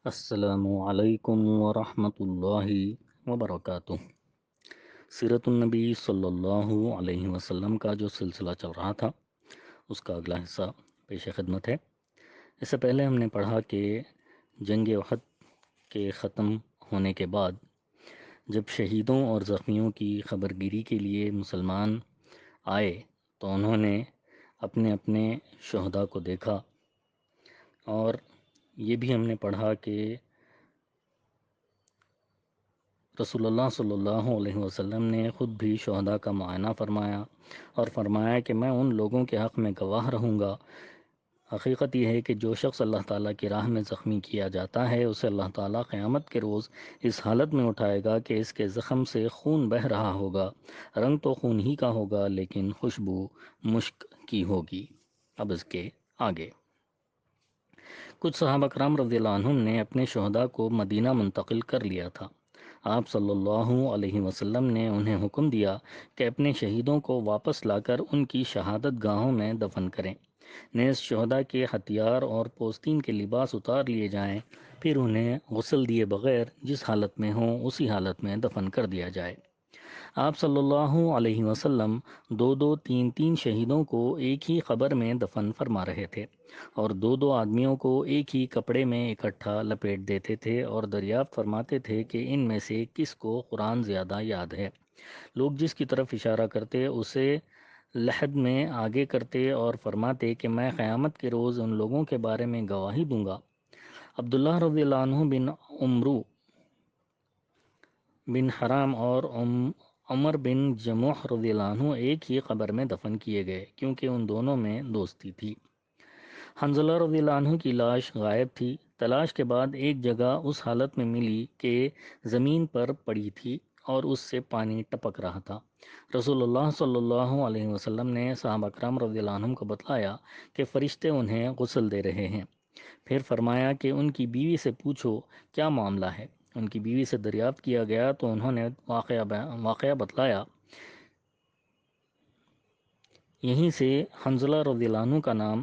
السلام علیکم ورحمۃ اللہ وبرکاتہ۔ سیرت النبی صلی اللہ علیہ وسلم کا جو سلسلہ چل رہا تھا اس کا اگلا حصہ پیش خدمت ہے۔ اس سے پہلے ہم نے پڑھا کہ جنگ احد کے ختم ہونے کے بعد جب شہیدوں اور زخمیوں کی خبرگیری کے لیے مسلمان آئے تو انہوں نے اپنے اپنے شہداء کو دیکھا، اور یہ بھی ہم نے پڑھا کہ رسول اللہ صلی اللہ علیہ وسلم نے خود بھی شہداء کا معائنہ فرمایا اور فرمایا کہ میں ان لوگوں کے حق میں گواہ رہوں گا۔ حقیقت یہ ہے کہ جو شخص اللہ تعالیٰ کی راہ میں زخمی کیا جاتا ہے اسے اللہ تعالیٰ قیامت کے روز اس حالت میں اٹھائے گا کہ اس کے زخم سے خون بہہ رہا ہوگا، رنگ تو خون ہی کا ہوگا لیکن خوشبو مشک کی ہوگی۔ اب اس کے آگے کچھ صحابہ کرام رضی اللہ عنہم نے اپنے شہداء کو مدینہ منتقل کر لیا تھا۔ آپ صلی اللہ علیہ وسلم نے انہیں حکم دیا کہ اپنے شہیدوں کو واپس لا کر ان کی شہادت گاہوں میں دفن کریں۔ نیز شہداء کے ہتھیار اور پوستین کے لباس اتار لیے جائیں، پھر انہیں غسل دیے بغیر جس حالت میں ہوں اسی حالت میں دفن کر دیا جائے۔ آپ صلی اللہ علیہ وسلم دو دو تین تین شہیدوں کو ایک ہی قبر میں دفن فرما رہے تھے، اور دو دو آدمیوں کو ایک ہی کپڑے میں اکٹھا لپیٹ دیتے تھے اور دریافت فرماتے تھے کہ ان میں سے کس کو قرآن زیادہ یاد ہے۔ لوگ جس کی طرف اشارہ کرتے اسے لحد میں آگے کرتے اور فرماتے کہ میں قیامت کے روز ان لوگوں کے بارے میں گواہی دوں گا۔ عبداللہ رضی اللہ عنہ بن عمرو بن حرام اور عمر بن جموح رضی اللہ عنہ ایک ہی قبر میں دفن کیے گئے کیونکہ ان دونوں میں دوستی تھی۔ حنظلہ رضی اللہ عنہ کی لاش غائب تھی۔ تلاش کے بعد ایک جگہ اس حالت میں ملی کہ زمین پر پڑی تھی اور اس سے پانی ٹپک رہا تھا۔ رسول اللہ صلی اللہ علیہ وسلم نے صحابہ کرام رضی اللہ عنہ کو بتلایا کہ فرشتے انہیں غسل دے رہے ہیں۔ پھر فرمایا کہ ان کی بیوی سے پوچھو کیا معاملہ ہے۔ ان کی بیوی سے دریافت کیا گیا تو انہوں نے واقعہ بتلایا۔ یہیں سے حنظلہ رضی اللہ عنہ کا نام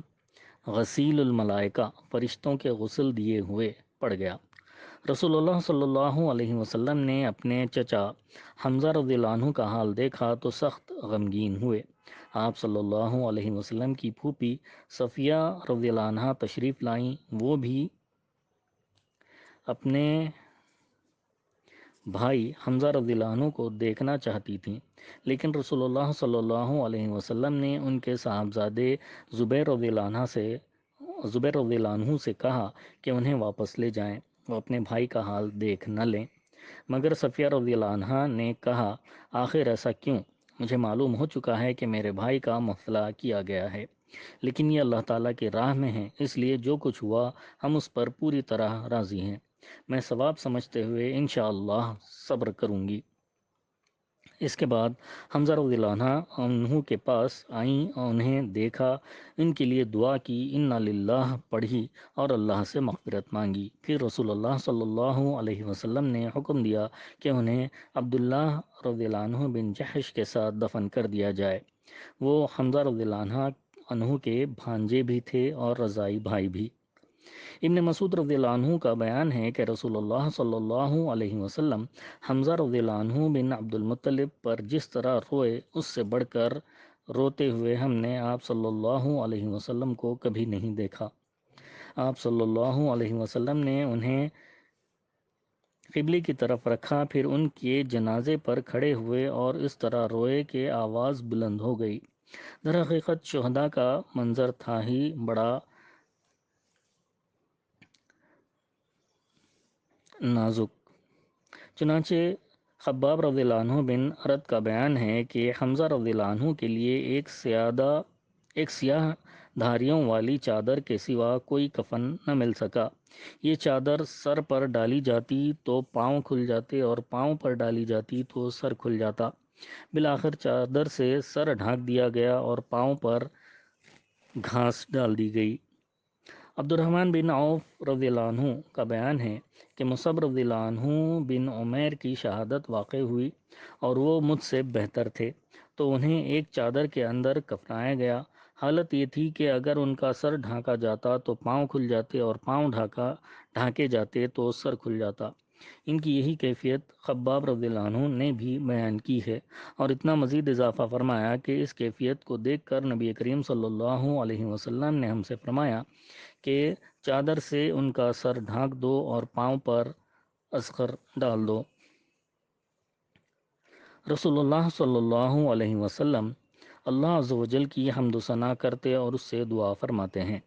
غسیل الملائکہ، فرشتوں کے غسل دیے ہوئے، پڑ گیا۔ رسول اللہ صلی اللہ علیہ وسلم نے اپنے چچا حمزہ رضی اللہ عنہ کا حال دیکھا تو سخت غمگین ہوئے۔ آپ صلی اللہ علیہ وسلم کی پھوپھی صفیہ رضی اللہ عنہ تشریف لائیں۔ وہ بھی اپنے بھائی حمزہ رضی اللہ عنہ کو دیکھنا چاہتی تھیں، لیکن رسول اللہ صلی اللہ علیہ وسلم نے ان کے صاحبزادے زبیر رضی اللہ عنہ سے کہا کہ انہیں واپس لے جائیں، وہ اپنے بھائی کا حال دیکھ نہ لیں۔ مگر صفیہ رضی اللہ عنہ نے کہا آخر ایسا کیوں؟ مجھے معلوم ہو چکا ہے کہ میرے بھائی کا مفلا کیا گیا ہے، لیکن یہ اللہ تعالیٰ کی راہ میں ہے، اس لیے جو کچھ ہوا ہم اس پر پوری طرح راضی ہیں۔ میں ثواب سمجھتے ہوئے انشاءاللہ صبر کروں گی۔ اس کے بعد حمزہ رضی اللہ عنہ کے پاس آئیں اور انہیں دیکھا، ان کے لیے دعا کی، انا للہ پڑھی اور اللہ سے مغفرت مانگی۔ پھر رسول اللہ صلی اللہ علیہ وسلم نے حکم دیا کہ انہیں عبداللہ رضی اللہ عنہ بن جحش کے ساتھ دفن کر دیا جائے۔ وہ حمزہ رضی اللہ عنہ کے بھانجے بھی تھے اور رضائی بھائی بھی۔ ابن مسعود رضی اللہ عنہ کا بیان ہے کہ رسول اللہ صلی اللہ علیہ وسلم حمزہ رضی اللہ عنہ بن عبد المطلب پر جس طرح روئے اس سے بڑھ کر روتے ہوئے ہم نے آپ صلی اللہ علیہ وسلم کو کبھی نہیں دیکھا۔ آپ صلی اللہ علیہ وسلم نے انہیں قبلے کی طرف رکھا، پھر ان کے جنازے پر کھڑے ہوئے اور اس طرح روئے کہ آواز بلند ہو گئی۔ در حقیقت شہداء کا منظر تھا ہی بڑا نازک۔ چنانچہ خباب رضی اللہ عنہ بن ارد کا بیان ہے کہ حمزہ رضی اللہ عنہ کے لیے ایک سیاہ دھاریوں والی چادر کے سوا کوئی کفن نہ مل سکا۔ یہ چادر سر پر ڈالی جاتی تو پاؤں کھل جاتے اور پاؤں پر ڈالی جاتی تو سر کھل جاتا۔ بالآخر چادر سے سر ڈھانک دیا گیا اور پاؤں پر گھاس ڈال دی گئی۔ عبد الرحمن بن عوف رضی اللہ عنہ کا بیان ہے کہ مصعب رضی اللہ عنہ بن عمیر کی شہادت واقع ہوئی اور وہ مجھ سے بہتر تھے، تو انہیں ایک چادر کے اندر کفنایا گیا۔ حالت یہ تھی کہ اگر ان کا سر ڈھانکا جاتا تو پاؤں کھل جاتے اور پاؤں ڈھانکے جاتے تو سر کھل جاتا۔ ان کی یہی کیفیت خباب رضی اللہ عنہ نے بھی بیان کی ہے، اور اتنا مزید اضافہ فرمایا کہ اس کیفیت کو دیکھ کر نبی کریم صلی اللہ علیہ وسلم نے ہم سے فرمایا کہ چادر سے ان کا سر ڈھانک دو اور پاؤں پر اذخر ڈال دو۔ رسول اللہ صلی اللہ علیہ وسلم اللہ عز و جل کی حمد و ثنا کرتے اور اس سے دعا فرماتے ہیں۔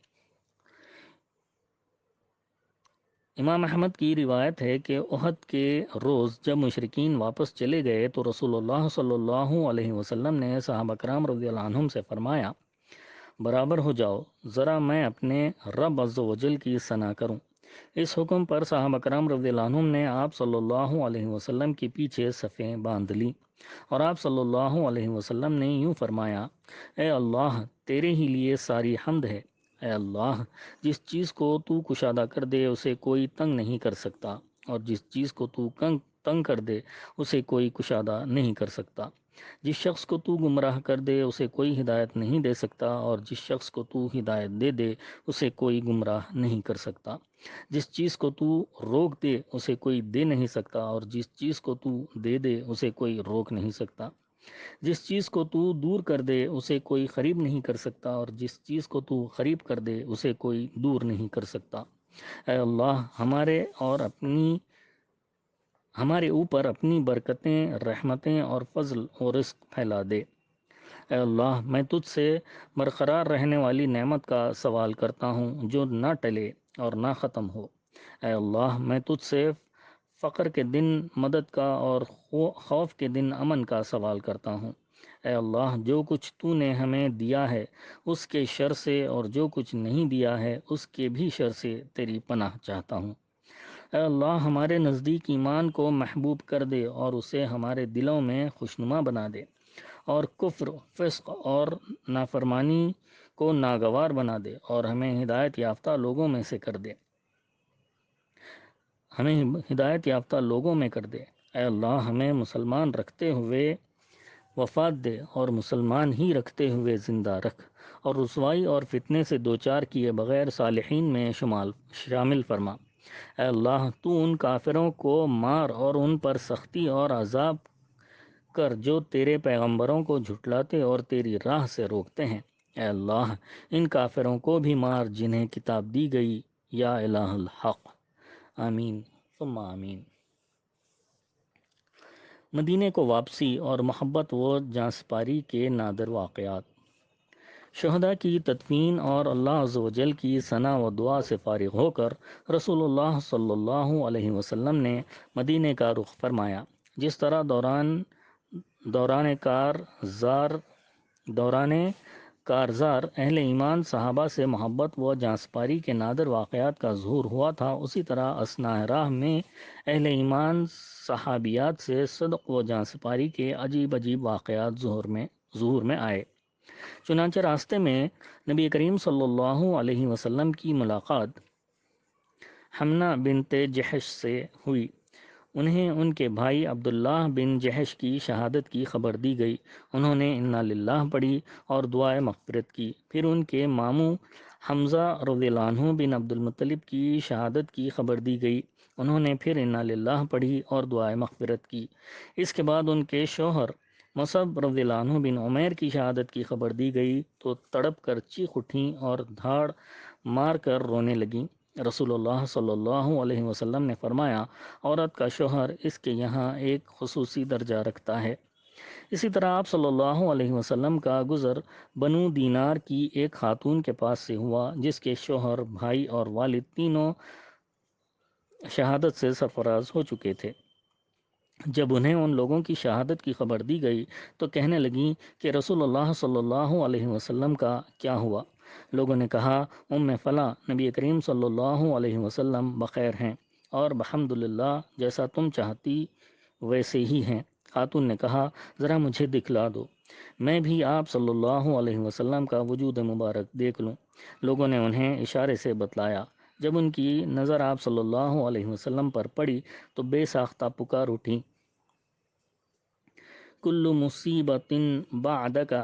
امام احمد کی روایت ہے کہ احد کے روز جب مشرکین واپس چلے گئے تو رسول اللہ صلی اللہ علیہ وسلم نے صحابہ کرام رضی اللہ عنہم سے فرمایا، برابر ہو جاؤ، ذرا میں اپنے رب عز و جل کی ثنا کروں۔ اس حکم پر صحابہ کرام رضی اللہ عنہم نے آپ صلی اللہ علیہ وسلم کے پیچھے صفیں باندھ لی، اور آپ صلی اللہ علیہ وسلم نے یوں فرمایا، اے اللہ، تیرے ہی لیے ساری حمد ہے۔ اے اللہ، جس چیز کو تو کشادہ کر دے اسے کوئی تنگ نہیں کر سکتا، اور جس چیز کو تو تنگ کر دے اسے کوئی کشادہ نہیں کر سکتا۔ جس شخص کو تو گمراہ کر دے اسے کوئی ہدایت نہیں دے سکتا، اور جس شخص کو تو ہدایت دے دے اسے کوئی گمراہ نہیں کر سکتا۔ جس چیز کو تو روک دے اسے کوئی دے نہیں سکتا، اور جس چیز کو تو دے دے اسے کوئی روک نہیں سکتا۔ جس چیز کو تو دور کر دے اسے کوئی قریب نہیں کر سکتا، اور جس چیز کو تو قریب کر دے اسے کوئی دور نہیں کر سکتا۔ اے اللہ، ہمارے اوپر اپنی برکتیں، رحمتیں اور فضل و رزق پھیلا دے۔ اے اللہ، میں تجھ سے برقرار رہنے والی نعمت کا سوال کرتا ہوں جو نہ ٹلے اور نہ ختم ہو۔ اے اللہ، میں تجھ سے فقر کے دن مدد کا اور خوف کے دن امن کا سوال کرتا ہوں۔ اے اللہ، جو کچھ تو نے ہمیں دیا ہے اس کے شر سے، اور جو کچھ نہیں دیا ہے اس کے بھی شر سے تیری پناہ چاہتا ہوں۔ اے اللہ، ہمارے نزدیک ایمان کو محبوب کر دے اور اسے ہمارے دلوں میں خوشنما بنا دے، اور کفر، فسق اور نافرمانی کو ناگوار بنا دے، اور ہمیں ہدایت یافتہ لوگوں میں سے کر دے۔ ہمیں ہدایت یافتہ لوگوں میں کر دے۔ اے اللہ، ہمیں مسلمان رکھتے ہوئے وفات دے، اور مسلمان ہی رکھتے ہوئے زندہ رکھ، اور رسوائی اور فتنے سے دوچار کیے بغیر صالحین میں شامل فرما۔ اے اللہ، تو ان کافروں کو مار اور ان پر سختی اور عذاب کر جو تیرے پیغمبروں کو جھٹلاتے اور تیری راہ سے روکتے ہیں۔ اے اللہ، ان کافروں کو بھی مار جنہیں کتاب دی گئی، یا الہ الحق۔ آمین ثم آمین۔ مدینے کو واپسی اور محبت و جانسپاری کے نادر واقعات۔ شہداء کی تدفین اور اللہ عز و جل کی ثنا و دعا سے فارغ ہو کر رسول اللہ صلی اللہ علیہ وسلم نے مدینے کا رخ فرمایا۔ جس طرح دوران کارزار اہل ایمان صحابہ سے محبت و جانسپاری کے نادر واقعات کا ظہور ہوا تھا، اسی طرح اثناء راہ میں اہل ایمان صحابیات سے صدق و جانسپاری کے عجیب عجیب واقعات ظہور میں آئے۔ چنانچہ راستے میں نبی کریم صلی اللہ علیہ وسلم کی ملاقات حمنہ بنت جحش سے ہوئی۔ انہیں ان کے بھائی عبداللہ بن جحش کی شہادت کی خبر دی گئی۔ انہوں نے انا للہ پڑھی اور دعائے مغفرت کی۔ پھر ان کے ماموں حمزہ رضی اللہ عنہ بن عبد المطلب کی شہادت کی خبر دی گئی۔ انہوں نے پھر انا للہ پڑھی اور دعائے مغفرت کی۔ اس کے بعد ان کے شوہر مصعب رضی اللہ عنہ بن عمیر کی شہادت کی خبر دی گئی تو تڑپ کر چیخ اٹھیں اور دھاڑ مار کر رونے لگیں۔ رسول اللہ صلی اللہ علیہ وسلم نے فرمایا، عورت کا شوہر اس کے یہاں ایک خصوصی درجہ رکھتا ہے۔ اسی طرح آپ صلی اللہ علیہ وسلم کا گزر بنو دینار کی ایک خاتون کے پاس سے ہوا جس کے شوہر، بھائی اور والد تینوں شہادت سے سرفراز ہو چکے تھے۔ جب انہیں ان لوگوں کی شہادت کی خبر دی گئی تو کہنے لگیں کہ رسول اللہ صلی اللہ علیہ وسلم کا کیا ہوا؟ لوگوں نے کہا، فلاں نبی کریم صلی اللہ علیہ وسلم بخیر ہیں، اور بحمدللہ جیسا تم چاہتی ویسے ہی ہیں۔ خاتون نے کہا، ذرا مجھے دکھلا دو، میں بھی آپ صلی اللہ علیہ وسلم کا وجود مبارک دیکھ لوں۔ لوگوں نے انہیں اشارے سے بتلایا۔ جب ان کی نظر آپ صلی اللہ علیہ وسلم پر پڑی تو بے ساختہ پکار اٹھی، کل مصیبت بعدک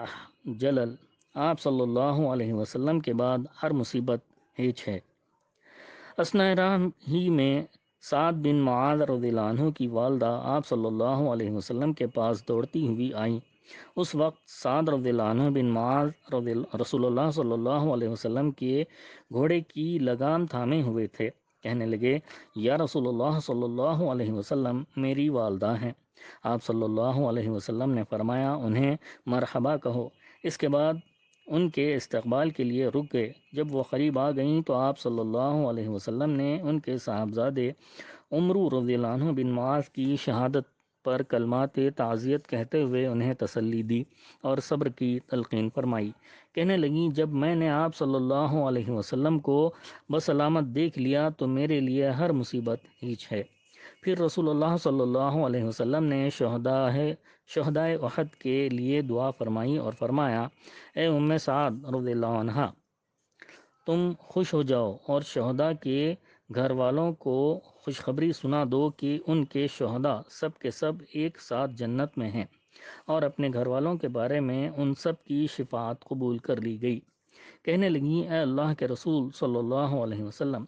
جلل، آپ صلی اللہ علیہ وسلم کے بعد ہر مصیبت ہیچ ہے۔ اثناء راہ ہی میں سعد بن معاذ رضی اللہ عنہ کی والدہ آپ صلی اللہ علیہ وسلم کے پاس دوڑتی ہوئی آئیں۔ اس وقت سعد رضی اللہ عنہ بن معاذ رسول اللہ صلی اللہ علیہ وسلم کے گھوڑے کی لگام تھامے ہوئے تھے۔ کہنے لگے، یا رسول اللہ صلی اللہ علیہ وسلم، میری والدہ ہیں۔ آپ صلی اللہ علیہ وسلم نے فرمایا، انہیں مرحبا کہو۔ اس کے بعد ان کے استقبال کے لیے رک گئے۔ جب وہ قریب آ گئیں تو آپ صلی اللہ علیہ وسلم نے ان کے صاحبزادے عمرو رضی اللہ عنہ بن معاذ کی شہادت پر کلمات تعزیت کہتے ہوئے انہیں تسلی دی اور صبر کی تلقین فرمائی۔ کہنے لگیں، جب میں نے آپ صلی اللہ علیہ وسلم کو بسلامت دیکھ لیا تو میرے لیے ہر مصیبت ہیچ ہے۔ پھر رسول اللہ صلی اللہ علیہ وسلم نے شہدائے احد کے لیے دعا فرمائی اور فرمایا، اے ام سعد رضی اللہ عنہ، تم خوش ہو جاؤ اور شہداء کے گھر والوں کو خوشخبری سنا دو کہ ان کے شہداء سب کے سب ایک ساتھ جنت میں ہیں، اور اپنے گھر والوں کے بارے میں ان سب کی شفاعت قبول کر لی گئی۔ کہنے لگیں، اے اللہ کے رسول صلی اللہ علیہ وسلم،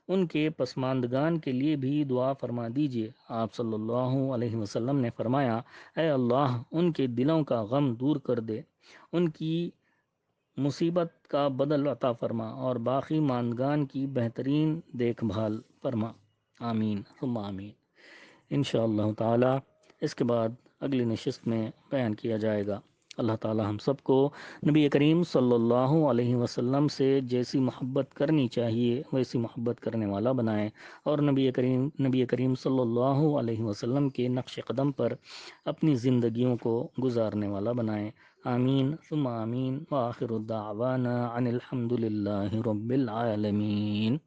ان کے پسماندگان کے لیے بھی دعا فرما دیجیے۔ آپ صلی اللہ علیہ وسلم نے فرمایا، اے اللہ، ان کے دلوں کا غم دور کر دے، ان کی مصیبت کا بدل عطا فرما، اور باقی ماندگان کی بہترین دیکھ بھال فرما۔ آمین ثم آمین۔ انشاءاللہ تعالی اس کے بعد اگلی نشست میں بیان کیا جائے گا۔ اللہ تعالی ہم سب کو نبی کریم صلی اللہ علیہ وسلم سے جیسی محبت کرنی چاہیے ویسی محبت کرنے والا بنائے، اور نبی کریم صلی اللہ علیہ وسلم کے نقش قدم پر اپنی زندگیوں کو گزارنے والا بنائے۔ آمین ثم آمین، وآخر الدعوانا ان الحمد للہ رب العالمین۔